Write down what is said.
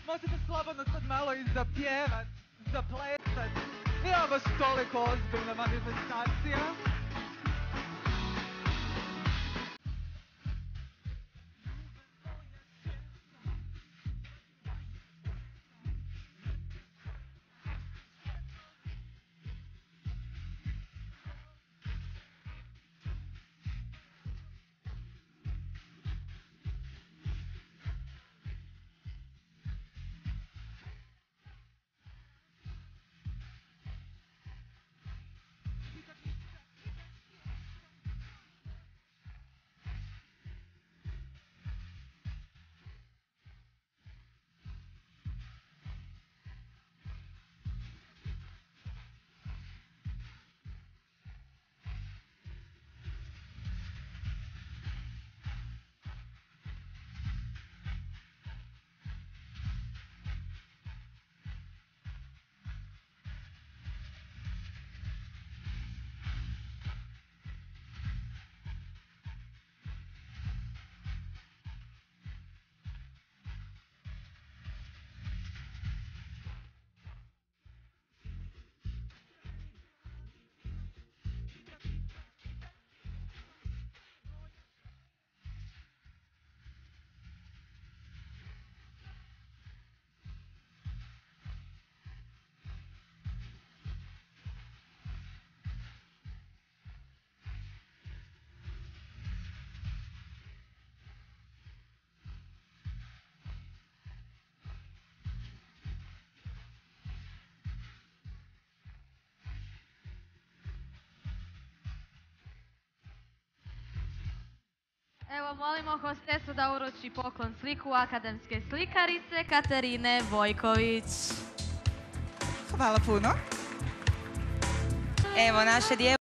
Možete slobodno sad malo i zapjevat, zaplesat. Nije baš toliko ozbiljna manifestacija. Evo, molimo hostesu da uruči poklon sliku akademske slikarice Katarine Vojković. Hvala puno. Evo, naše djevojke